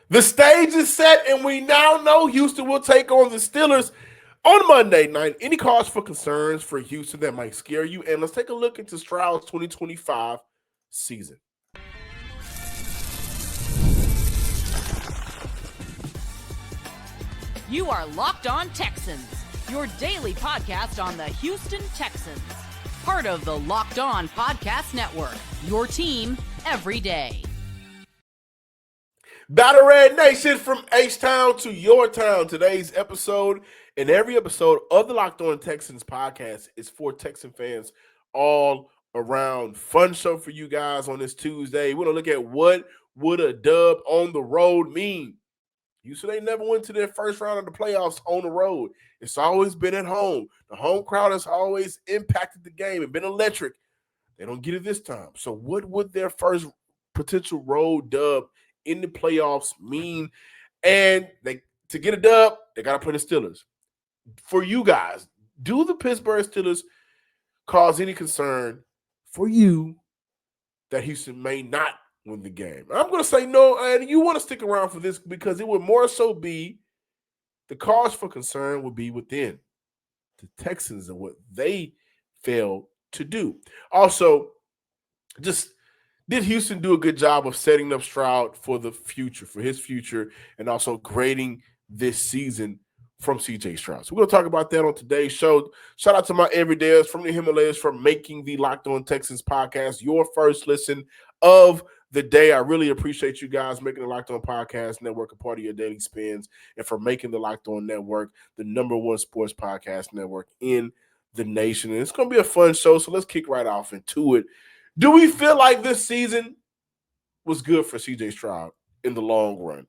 The stage is set, and we now know Houston will take on the Steelers on Monday night. Any cause for concerns for Houston that might scare you? And let's take a look into Stroud's 2025 season. You are Locked On Texans, your daily podcast on the Houston Texans. Part of the Locked On Podcast Network, your team every day. Battle Red Nation, from H-Town to your town. Today's episode and every episode of the Locked On Texans podcast is for Texan fans all around. Fun show for you guys on this Tuesday. We're going to look at what would a dub on the road mean. Houston ain't never went to their first round of the playoffs on the road. It's always been at home. The home crowd has always impacted the game and been electric. They don't get it this time. So what would their first potential road dub in the playoffs mean? And to get a dub, they got to play the Steelers. For you guys, do the Pittsburgh Steelers cause any concern for you that Houston may not win the game? I'm going to say no, and you want to stick around for this because it would more so be the cause for concern would be within the Texans and what they failed to do. Also, just did Houston do a good job of setting up Stroud for the future, for his future, and also grading this season from CJ Stroud? So we're going to talk about that on today's show. Shout out to my everydayers from the Himalayas for making the Locked On Texans podcast your first listen of the day. I really appreciate you guys making the Locked On Podcast Network a part of your daily spins, and for making the Locked On Network the #1 sports podcast network in the nation. And it's going to be a fun show, so let's kick right off into it. Do we feel like this season was good for CJ Stroud in the long run?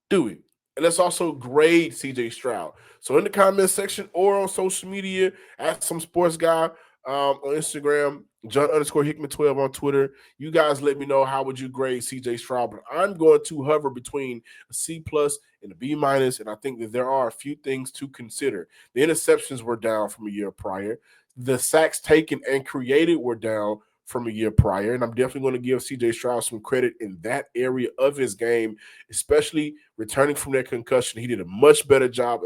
Do we? And let's also grade CJ Stroud. So in the comment section or on social media, ask some sports guy on Instagram, John_Hickman12 on Twitter. You guys let me know how would you grade CJ Stroud. But I'm going to hover between a C+ and a B-, and I think that there are a few things to consider. The interceptions were down from a year prior. The sacks taken and created were down from a year prior, and I'm definitely going to give CJ Stroud some credit in that area of his game, especially returning from that concussion. He did a much better job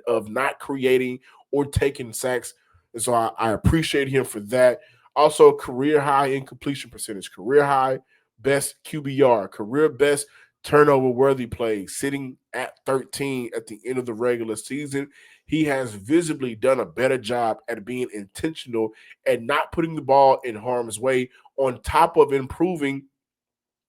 of not creating or taking sacks, and so I appreciate him for that. Also, career high incompletion percentage, career high best QBR, career best turnover-worthy play, sitting at 13 at the end of the regular season. He has visibly done a better job at being intentional and not putting the ball in harm's way, on top of improving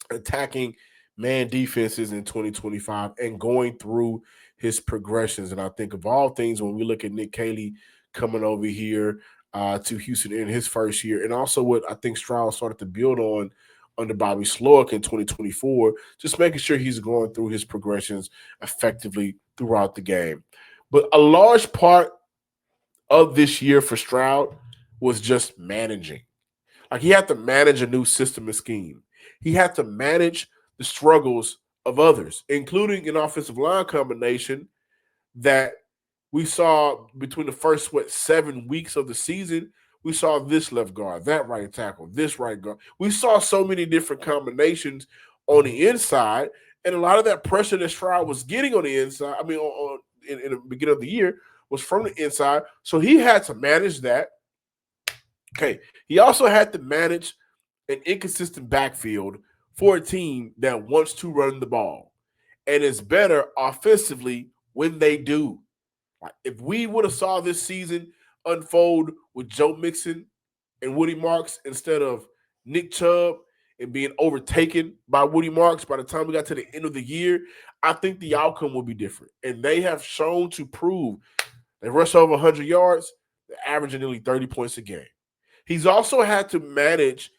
attacking man defenses in 2025 and going through his progressions. And I think of all things, when we look at Nick Caley coming over here to Houston in his first year, and also what I think Stroud started to build on under Bobby Slowick in 2024, just making sure he's going through his progressions effectively throughout the game. But a large part of this year for Stroud was just managing. Like, he had to manage a new system and scheme. He had to manage the struggles of others, including an offensive line combination that we saw between the first, 7 weeks of the season. We saw this left guard, that right tackle, this right guard. We saw so many different combinations on the inside, and a lot of that pressure that Stroud was getting on the inside, in the beginning of the year, was from the inside. So he had to manage that. Okay. He also had to manage an inconsistent backfield for a team that wants to run the ball and is better offensively when they do. Like, if we would have saw this season unfold with Joe Mixon and Woody Marks instead of Nick Chubb and being overtaken by Woody Marks by the time we got to the end of the year, I think the outcome will be different. And they have shown to prove they rush over 100 yards, they're averaging nearly 30 points a game. He's also had to manage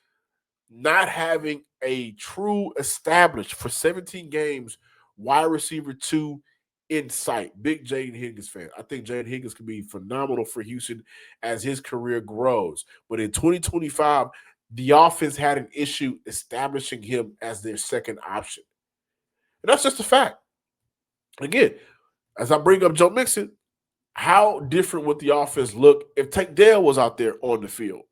not having a true established for 17 games wide receiver 2 in sight. Big Jaden Higgins fan. I think Jaden Higgins could be phenomenal for Houston as his career grows. But in 2025, the offense had an issue establishing him as their second option. And that's just a fact. Again, as I bring up Joe Mixon, how different would the offense look if Tank Dell was out there on the field?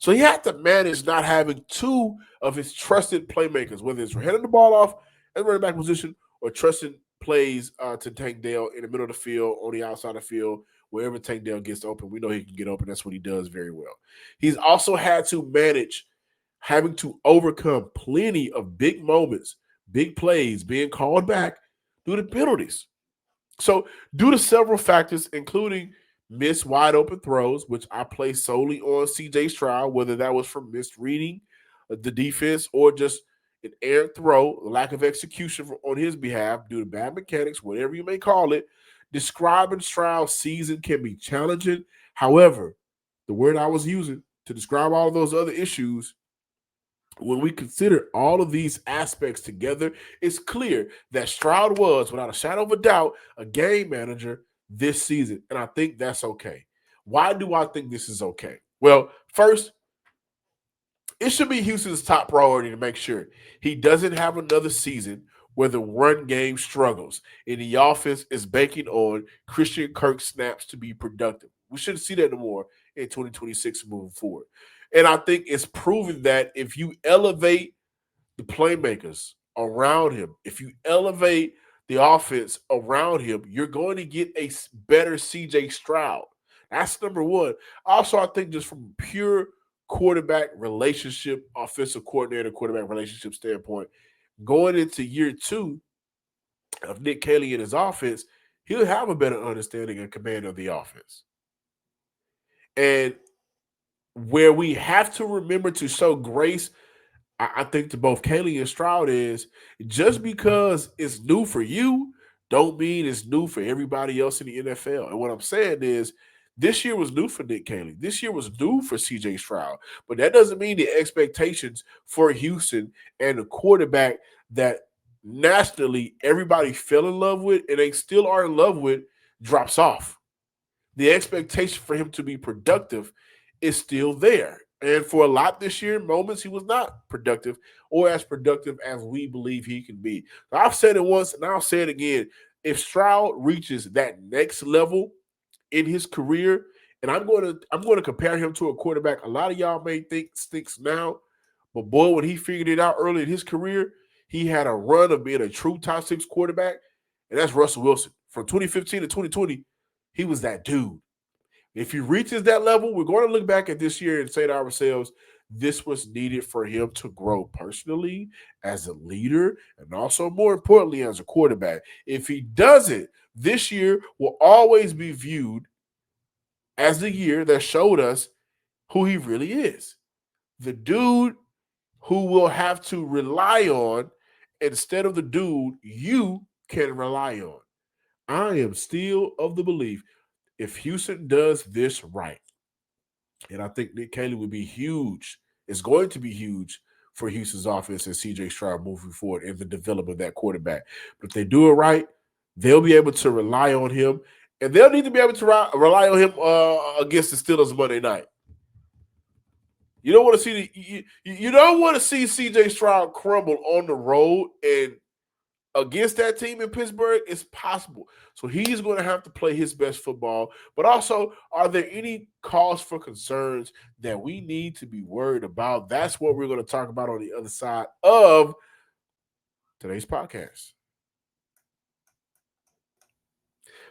So he had to manage not having two of his trusted playmakers, whether it's handing the ball off at the running back position or trusting plays to Tank Dell in the middle of the field, on the outside of the field, wherever Tank Dell gets open. We know he can get open. That's what he does very well. He's also had to manage having to overcome plenty of big moments, big plays being called back due to penalties. So, due to several factors, including missed wide open throws, which I place solely on CJ Stroud, whether that was from misreading the defense or just an errant throw, lack of execution on his behalf due to bad mechanics, whatever you may call it, describing Stroud's season can be challenging. However, the word I was using to describe all of those other issues, when we consider all of these aspects together, it's clear that Stroud was, without a shadow of a doubt, a game manager this season. And I think that's okay. Why do I think this is okay? Well, first, it should be Houston's top priority to make sure he doesn't have another season where the run game struggles and the offense is banking on Christian Kirk snaps to be productive. We shouldn't see that no more in 2026 moving forward. And I think it's proven that if you elevate the playmakers around him, if you elevate the offense around him, you're going to get a better CJ Stroud. That's number one. Also, I think just from pure quarterback relationship, offensive coordinator, quarterback relationship standpoint, going into year two of Nick Caley and his offense, he'll have a better understanding and command of the offense. And where we have to remember to show grace, I think to both Caley and Stroud, is just because it's new for you, don't mean it's new for everybody else in the NFL. And what I'm saying is, this year was new for Nick Caley. This year was new for CJ Stroud. But that doesn't mean the expectations for Houston and the quarterback that nationally everybody fell in love with and they still are in love with drops off. The expectation for him to be productive is still there. And for a lot this year, moments he was not productive or as productive as we believe he can be. So I've said it once and I'll say it again. If Stroud reaches that next level in his career, and I'm going to compare him to a quarterback a lot of y'all may think stinks now, but boy, when he figured it out early in his career, he had a run of being a true top six quarterback, and that's Russell Wilson. From 2015 to 2020, he was that dude. If he reaches that level, we're going to look back at this year and say to ourselves, this was needed for him to grow personally as a leader and also, more importantly, as a quarterback. If he doesn't, this year will always be viewed as the year that showed us who he really is. The dude who will have to rely on instead of the dude you can rely on. I am still of the belief if Houston does this right, and I think Nick Caley would be huge, it's going to be huge for Houston's offense and CJ Stroud moving forward in the development of that quarterback. But if they do it right, they'll be able to rely on him, and they'll need to be able to rely on him against the Steelers Monday night. You don't want to see you don't want to see CJ Stroud crumble on the road, and against that team in Pittsburgh, it's possible. So he's going to have to play his best football. But also, are there any cause for concerns that we need to be worried about? That's what we're going to talk about on the other side of today's podcast.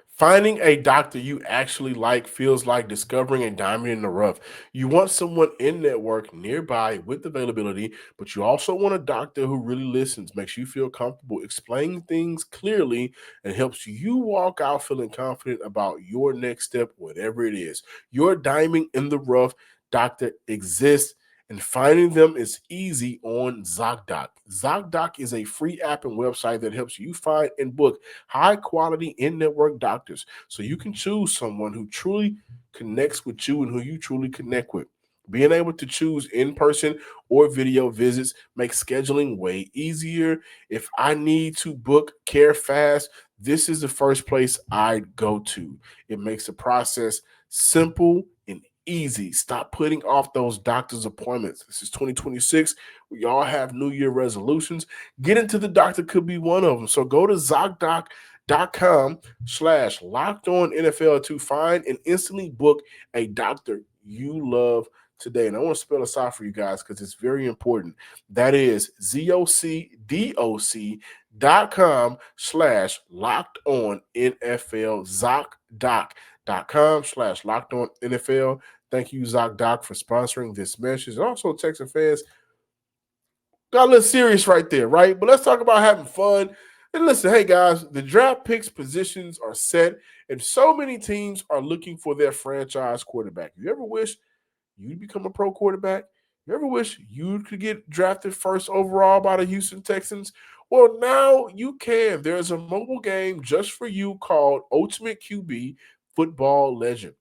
Finding a doctor you actually like feels like discovering a diamond in the rough. You want someone in network nearby with availability, but you also want a doctor who really listens, makes you feel comfortable, explaining things clearly, and helps you walk out feeling confident about your next step, whatever it is. Your diamond in the rough doctor exists, and finding them is easy on ZocDoc. ZocDoc is a free app and website that helps you find and book high-quality in-network doctors so you can choose someone who truly connects with you and who you truly connect with. Being able to choose in-person or video visits makes scheduling way easier. If I need to book care fast, this is the first place I'd go to. It makes the process simple and easy. Stop putting off those doctor's appointments. This is 2026. We all have New Year resolutions. Getting to the doctor could be one of them. So go to ZocDoc.com/LockedOnNFL to find and instantly book a doctor you love today. And I want to spell this out for you guys because it's very important. That is ZocDoc.com/LockedOn. ZocDoc.com/locked-on-NFL, ZocDoc.com/locked-on-NFL. Thank you, ZocDoc, for sponsoring this message. And also, Texan fans, got a little serious right there, right? But let's talk about having fun. And listen, hey guys, the draft picks positions are set, and so many teams are looking for their franchise quarterback. You ever wish you'd become a pro quarterback? You ever wish you could get drafted first overall by the Houston Texans? Well, now you can. There's a mobile game just for you called Ultimate QB Football Legend.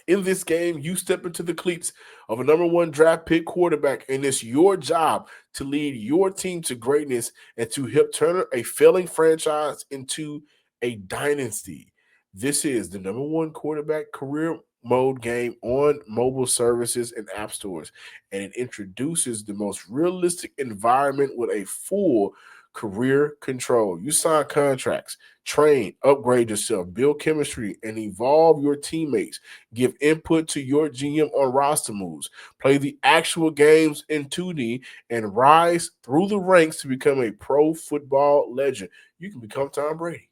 In this game, you step into the cleats of a number one draft pick quarterback, and it's your job to lead your team to greatness and to help turn a failing franchise into a dynasty. This is the number one quarterback career mode game on mobile services and app stores, and it introduces the most realistic environment with a full career control. You sign contracts, train, upgrade yourself, build chemistry, and evolve your teammates. Give input to your GM on roster moves. Play the actual games in 2D and rise through the ranks to become a pro football legend. You can become Tom Brady.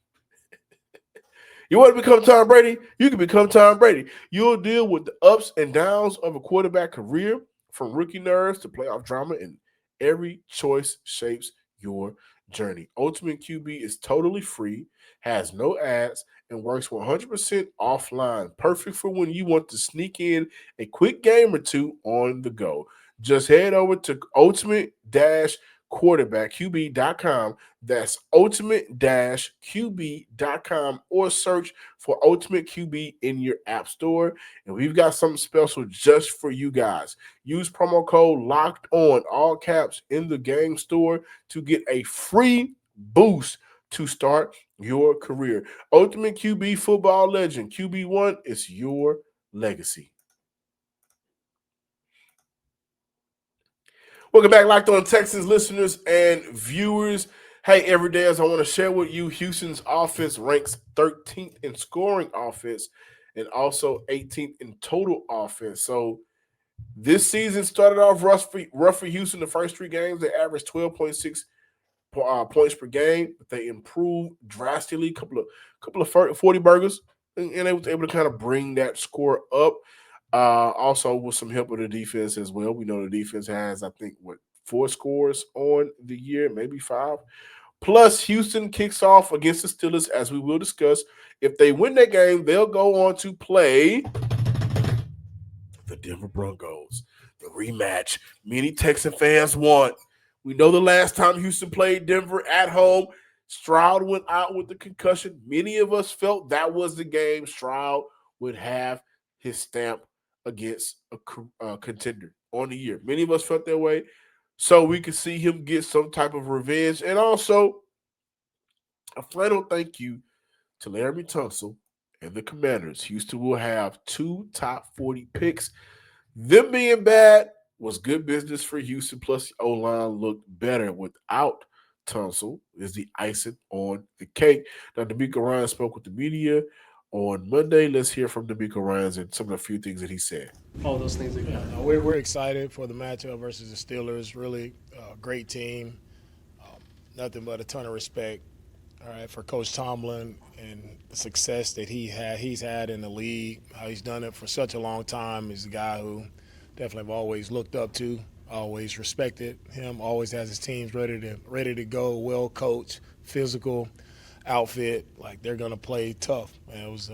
You want to become Tom Brady? You can become Tom Brady. You'll deal with the ups and downs of a quarterback career, from rookie nerves to playoff drama, and every choice shapes your journey. Ultimate QB is totally free, has no ads, and works 100% offline. Perfect for when you want to sneak in a quick game or two on the go. Just head over to ultimate-QB.com. That's ultimate-QB.com, or search for Ultimate QB in your app store. And we've got something special just for you guys. Use promo code LOCKED ON, all caps, in the game store to get a free boost to start your career. Ultimate QB Football Legend, QB1 is your legacy. Welcome back, Locked On Texans listeners and viewers. Hey, every day, as I want to share with you, Houston's offense ranks 13th in scoring offense and also 18th in total offense. So this season started off rough for Houston. The first three games, they averaged 12.6 points per game, but they improved drastically. Couple of 40 burgers, and they was able to kind of bring that score up. Also with some help of the defense as well. We know the defense has, I think, 4 scores on the year, maybe 5. Plus, Houston kicks off against the Steelers, as we will discuss. If they win that game, they'll go on to play the Denver Broncos, the rematch many Texan fans want. We know the last time Houston played Denver at home, Stroud went out with the concussion. Many of us felt that was the game Stroud would have his stamp against a contender on the year. Many of us felt that way. So we could see him get some type of revenge. And also, a final thank you to Laramie Tunsil and the Commanders. Houston will have 2 top 40 picks. Them being bad was good business for Houston. Plus, the O-line looked better without Tunsil. Is the icing on the cake. Now, Demeco Ryans spoke with the media on Monday. Let's hear from Demeco Ryans and some of the few things that he said. All those things. We're excited for the matchup versus the Steelers. Really great team. Nothing but a ton of respect, all right, for Coach Tomlin and the success that he's had in the league. How he's done it for such a long time. He's a guy who definitely have always looked up to, always respected him. Always has his teams ready to go. Well coached, physical outfit. Like, they're gonna play tough. And it was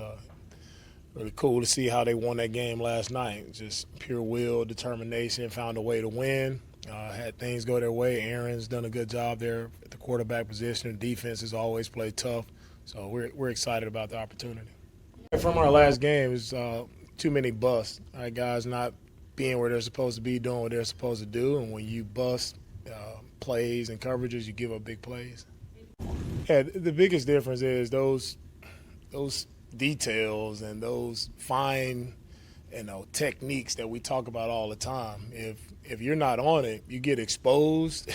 really cool to see how they won that game last night. Just pure will, determination, found a way to win. Had things go their way. Aaron's done a good job there at the quarterback position. The defense has always played tough. So we're excited about the opportunity. From our last game, is too many busts. All right, guys not being where they're supposed to be, doing what they're supposed to do. And when you bust plays and coverages, you give up big plays. Yeah, the biggest difference is those details and those fine, techniques that we talk about all the time. If you're not on it, you get exposed.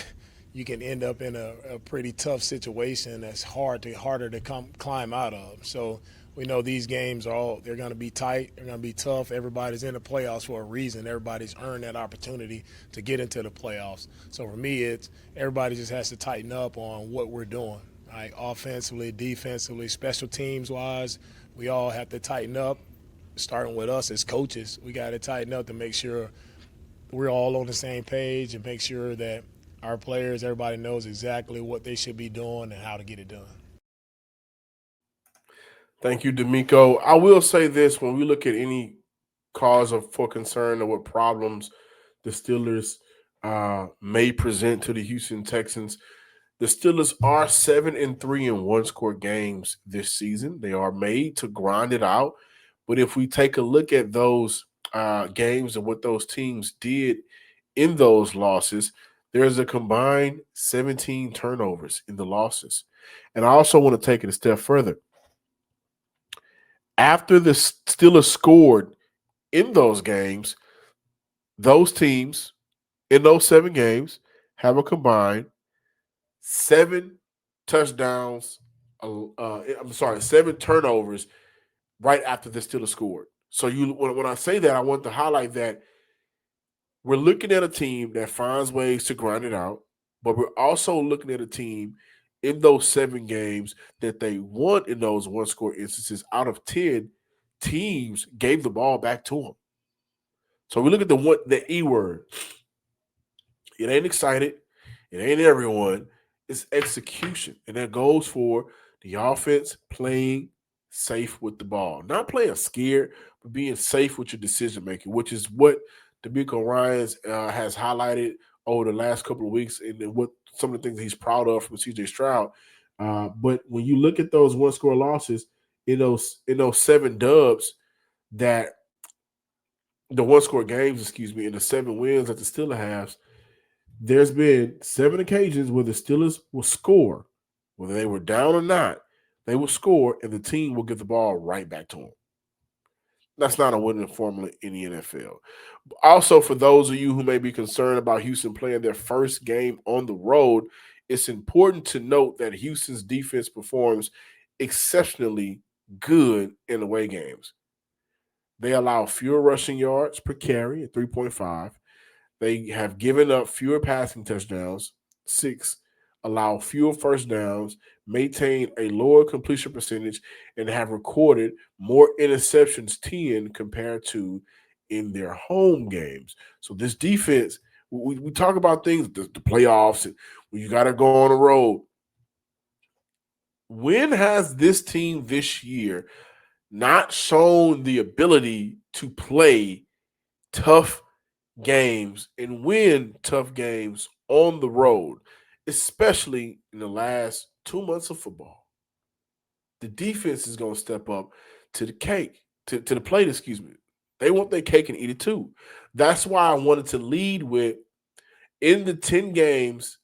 You can end up in a pretty tough situation that's harder to climb out of. So We know these games they're going to be tight. They're going to be tough. Everybody's in the playoffs for a reason. Everybody's earned that opportunity to get into the playoffs. So for me, it's everybody just has to tighten up on what we're doing. Right? Offensively, defensively, special teams wise, we all have to tighten up. Starting with us as coaches, we got to tighten up to make sure we're all on the same page and make sure that our players, everybody knows exactly what they should be doing and how to get it done. Thank you, Demeco. I will say this: when we look at any for concern or what problems the Steelers may present to the Houston Texans, the Steelers are 7-3 in one-score games this season. They are made to grind it out. But if we take a look at those games and what those teams did in those losses, there's a combined 17 turnovers in the losses. And I also want to take it a step further. After the Steelers scored in those games, those teams in those 7 games have a combined 7 touchdowns. 7 turnovers right after the Steelers scored. So when I say that, I want to highlight that we're looking at a team that finds ways to grind it out, but we're also looking at a team in those 7 games that they won in those one-score instances. Out of 10, teams gave the ball back to them. So we look at the E word. It ain't excited. It ain't everyone. It's execution. And that goes for the offense playing safe with the ball. Not playing scared, but being safe with your decision making, which is what Demeco Ryans has highlighted over the last couple of weeks and what some of the things he's proud of from CJ Stroud. But when you look at those one-score losses in those 7 dubs that the one-score games, in the 7 wins that the Steelers have, there's been 7 occasions where the Steelers will score, whether they were down or not, they will score, and the team will get the ball right back to them. That's not a winning formula in the NFL. Also, for those of you who may be concerned about Houston playing their first game on the road, it's important to note that Houston's defense performs exceptionally good in away games. They allow fewer rushing yards per carry at 3.5. They have given up fewer passing touchdowns, 6, allow fewer first downs, maintain a lower completion percentage, and have recorded more interceptions, 10, compared to in their home games. So this defense, we talk about things, the playoffs, and when you got to go on the road. When has this team this year not shown the ability to play tough games and win tough games on the road, especially in the last 2 months of football? The defense is going to step up to the to the plate, They want their cake and eat it too. That's why I wanted to lead with in the 10 games,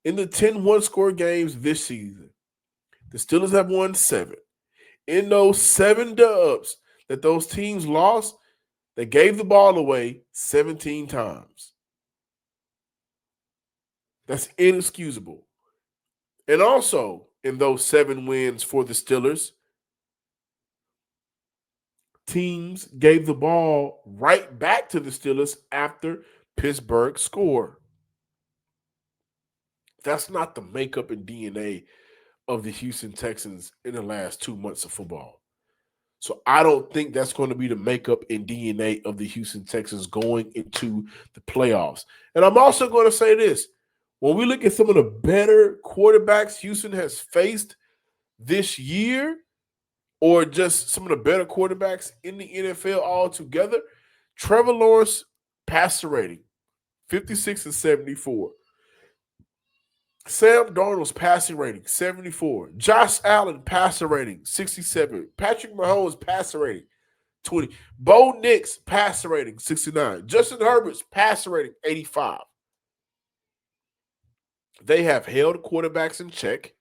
in the 10 one-score games this season, the Steelers have won 7. In those 7 dubs that those teams lost, they gave the ball away 17 times. That's inexcusable. And also, in those 7 wins for the Steelers, teams gave the ball right back to the Steelers after Pittsburgh scored. That's not the makeup and DNA of the Houston Texans in the last 2 months of football. So I don't think that's going to be the makeup and DNA of the Houston Texans going into the playoffs. And I'm also going to say this. When we look at some of the better quarterbacks Houston has faced this year, or just some of the better quarterbacks in the NFL altogether, Trevor Lawrence passer rating, 56 and 74. Sam Darnold's passing rating, 74. Josh Allen passer rating, 67. Patrick Mahomes passer rating, 20. Bo Nix passer rating, 69. Justin Herbert's passer rating, 85. They have held quarterbacks in check.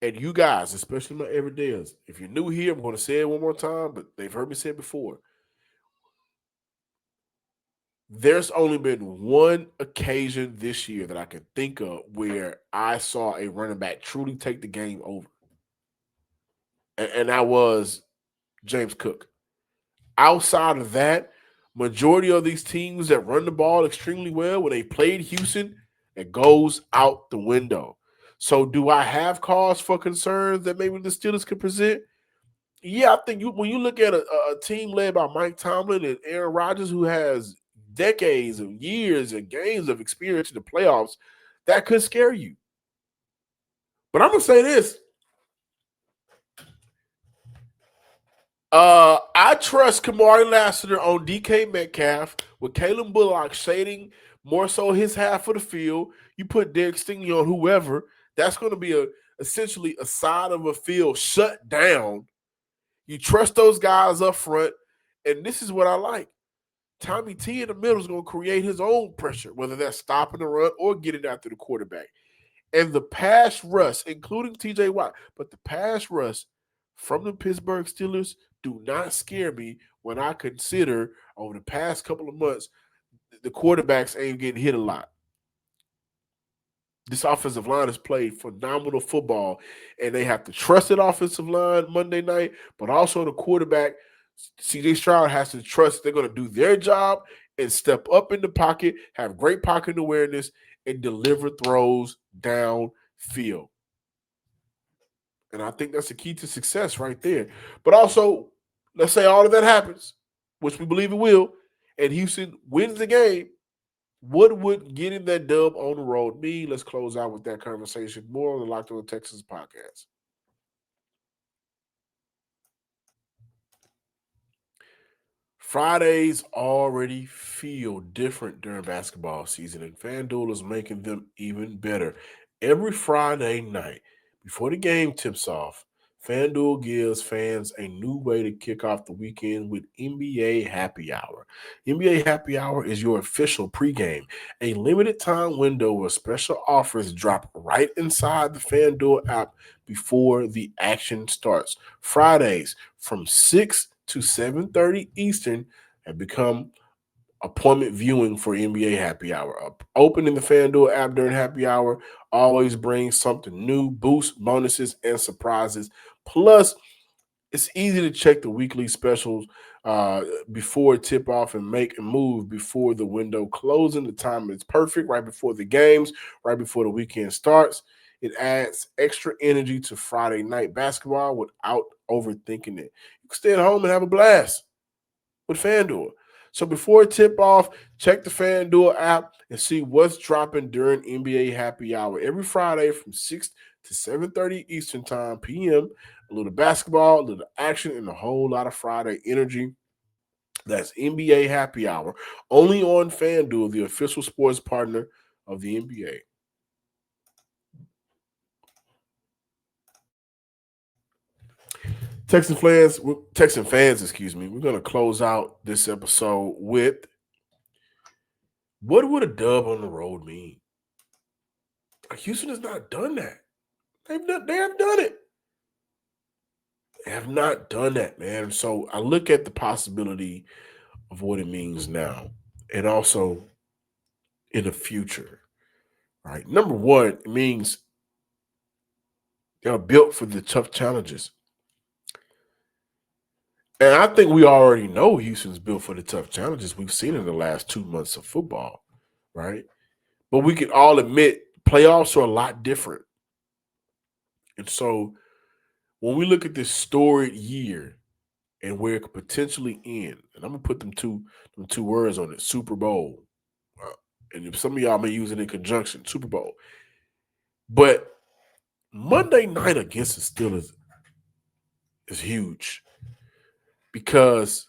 And you guys, especially my everydayers, if you're new here, I'm going to say it one more time, but they've heard me say it before. There's only been one occasion this year that I can think of where I saw a running back truly take the game over. and that was James Cook. Outside of that, majority of these teams that run the ball extremely well, when they played Houston, it goes out the window. So do I have cause for concerns that maybe the Steelers could present? Yeah, I think when you look at a team led by Mike Tomlin and Aaron Rodgers, who has decades of years and games of experience in the playoffs, that could scare you. But I'm gonna say this: I trust Kamari Lassiter on DK Metcalf with Kalen Bullock shading more so his half of the field. You put Derek Stingley on whoever, that's going to be essentially a side of a field shut down. You trust those guys up front, and this is what I like. Tommy T in the middle is going to create his own pressure, whether that's stopping the run or getting after the quarterback. And the pass rush, including TJ Watt, but the pass rush from the Pittsburgh Steelers do not scare me when I consider over the past couple of months, the quarterbacks ain't getting hit a lot. This offensive line has played phenomenal football, and they have to trust that offensive line Monday night, but also the quarterback, CJ Stroud, has to trust they're going to do their job and step up in the pocket, have great pocket awareness, and deliver throws downfield. And I think that's the key to success right there. But also, let's say all of that happens, which we believe it will, and Houston wins the game. What would getting that dub on the road mean? Let's close out with that conversation. More on the Locked On Texans podcast. Fridays already feel different during basketball season, and FanDuel is making them even better. Every Friday night, before the game tips off, FanDuel gives fans a new way to kick off the weekend with NBA Happy Hour. NBA Happy Hour is your official pregame, a limited time window where special offers drop right inside the FanDuel app before the action starts. Fridays from 6 to 7:30 Eastern have become appointment viewing for NBA Happy Hour. Opening the FanDuel app during Happy Hour always brings something new, boosts, bonuses, and surprises. Plus, it's easy to check the weekly specials before tip off and make a move before the window closing. The time is perfect, right before the games, right before the weekend starts. It adds extra energy to Friday night basketball without overthinking it. You can stay at home and have a blast with FanDuel. So before tip off, check the FanDuel app and see what's dropping during NBA Happy Hour every Friday from 6 to 7:30 Eastern Time p.m. A little basketball, a little action, and a whole lot of Friday energy. That's NBA Happy Hour only on FanDuel, the official sports partner of the NBA. Texan fans, excuse me. We're going to close out this episode with what would a dub on the road mean? Houston has not done that. They have done it. They have not done that, man. So I look at the possibility of what it means now and also in the future. Right. Number one, it means they're built for the tough challenges. And I think we already know Houston's built for the tough challenges we've seen in the last 2 months of football, right? But we can all admit playoffs are a lot different. And so when we look at this storied year and where it could potentially end, and I'm gonna put them two words on it: Super Bowl. And if some of y'all may use it in conjunction, Super Bowl. But Monday night against the Steelers is huge because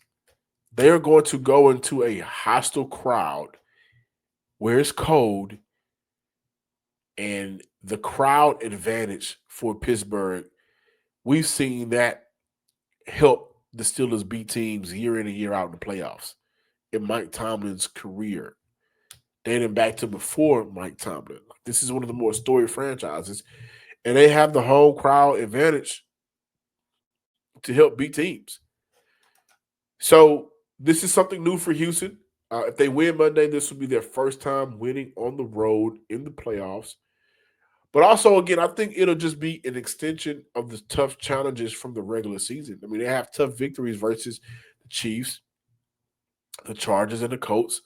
they are going to go into a hostile crowd where it's cold, and the crowd advantage for Pittsburgh, we've seen that help the Steelers beat teams year in and year out in the playoffs in Mike Tomlin's career, dating back to before Mike Tomlin. This is one of the more storied franchises, and they have the home crowd advantage to help beat teams. So this is something new for Houston. If they win Monday, this will be their first time winning on the road in the playoffs. But also, again, I think it'll just be an extension of the tough challenges from the regular season. I mean, they have tough victories versus the Chiefs, the Chargers, and the Colts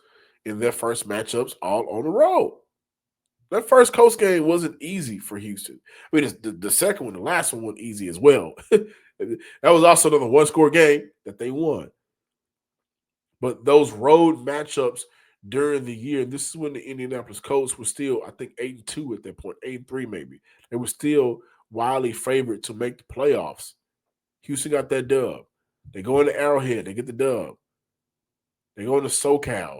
in their first matchups all on the road. That first Colts game wasn't easy for Houston. I mean, the second one, the last one wasn't easy as well. That was also another one-score game that they won. But those road matchups during the year, and this is when the Indianapolis Colts were still, I think, 8-2 at that point, 8-3 maybe. They were still wildly favored to make the playoffs. Houston got that dub. They go into Arrowhead, they get the dub. They go into SoCal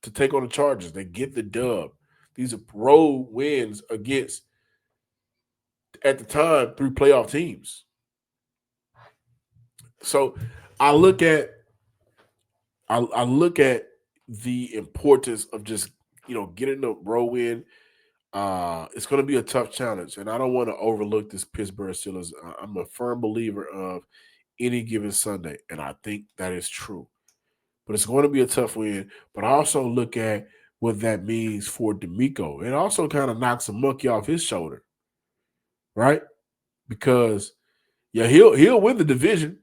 to take on the Chargers, they get the dub. These are road wins against, at the time, 3 playoff teams. So I look at the importance of just, getting the road win. It's going to be a tough challenge, and I don't want to overlook this Pittsburgh Steelers. I'm a firm believer of any given Sunday, and I think that is true. But it's going to be a tough win. But I also look at what that means for Demeco. It also kind of knocks a monkey off his shoulder, right? Because, yeah, he'll win the division.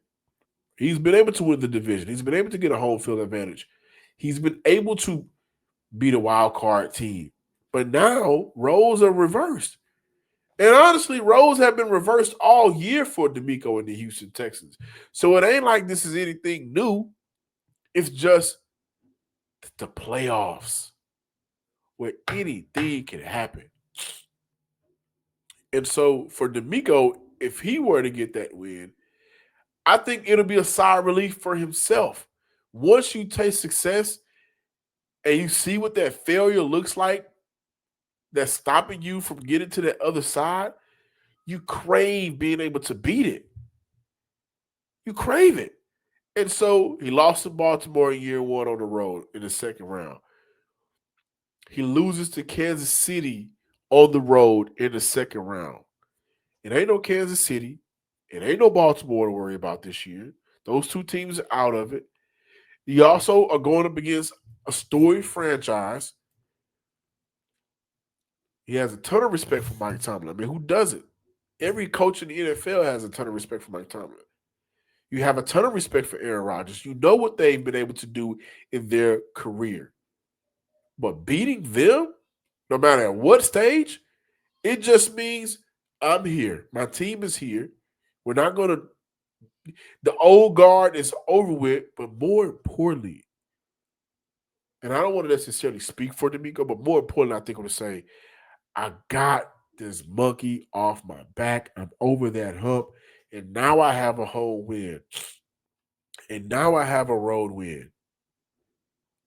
He's been able to win the division. He's been able to get a home field advantage. He's been able to beat a wild card team. But now roles are reversed. And honestly, roles have been reversed all year for Demeco and the Houston Texans. So it ain't like this is anything new. It's just the playoffs where anything can happen. And so for Demeco, if he were to get that win, I think it'll be a sigh of relief for himself. Once you taste success and you see what that failure looks like, that's stopping you from getting to the other side, you crave being able to beat it. You crave it. And so he lost to Baltimore in year 1 on the road in the second round. He loses to Kansas City on the road in the second round. It ain't no Kansas City. It ain't no Baltimore to worry about this year. Those 2 teams are out of it. You also are going up against a storied franchise. He has a ton of respect for Mike Tomlin. I mean, who doesn't? Every coach in the NFL has a ton of respect for Mike Tomlin. You have a ton of respect for Aaron Rodgers. You know what they've been able to do in their career. But beating them, no matter at what stage, it just means I'm here. My team is here. We're not going to – the old guard is over with, but more importantly, and I don't want to necessarily speak for Demeco, but more importantly, I think I'm going to say, I got this monkey off my back. I'm over that hump. And now I have a home win. And now I have a road win.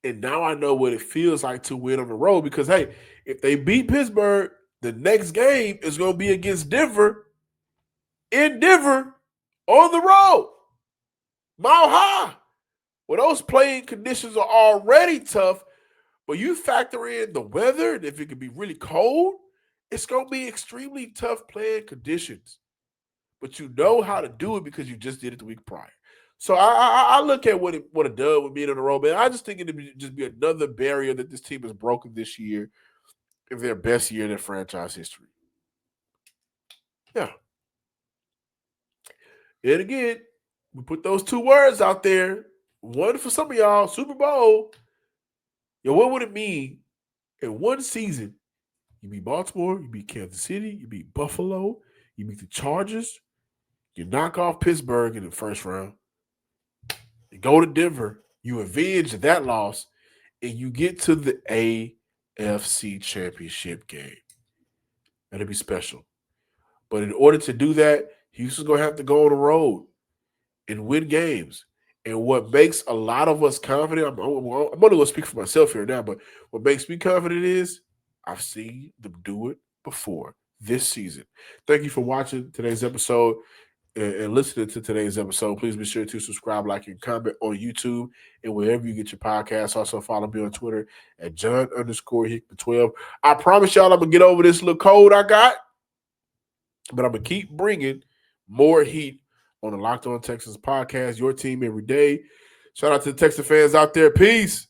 And now I know what it feels like to win on the road because, hey, if they beat Pittsburgh, the next game is going to be against Denver, in Denver, on the road. Mile high. Well, those playing conditions are already tough, but you factor in the weather, and if it could be really cold, it's going to be extremely tough playing conditions. But you know how to do it because you just did it the week prior. So I look at what a dub would mean on the road, man. I just think it would just be another barrier that this team has broken this year in their best year in their franchise history. Yeah. And again, we put those 2 words out there. One for some of y'all, Super Bowl. What would it mean in one season? You beat Baltimore, you beat Kansas City, you beat Buffalo, you beat the Chargers, you knock off Pittsburgh in the first round, you go to Denver, you avenge that loss, and you get to the AFC Championship game. That'll be special. But in order to do that, Houston's going to have to go on the road and win games. And what makes a lot of us confident, I'm only going to speak for myself here now, but what makes me confident is I've seen them do it before this season. Thank you for watching today's episode and listening to today's episode. Please be sure to subscribe, like, and comment on YouTube and wherever you get your podcasts. Also follow me on Twitter at John_Hickman12. I promise y'all I'm going to get over this little cold I got, but I'm going to keep bringing more heat on the Locked On Texans podcast, your team every day. Shout out to the Texan fans out there. Peace.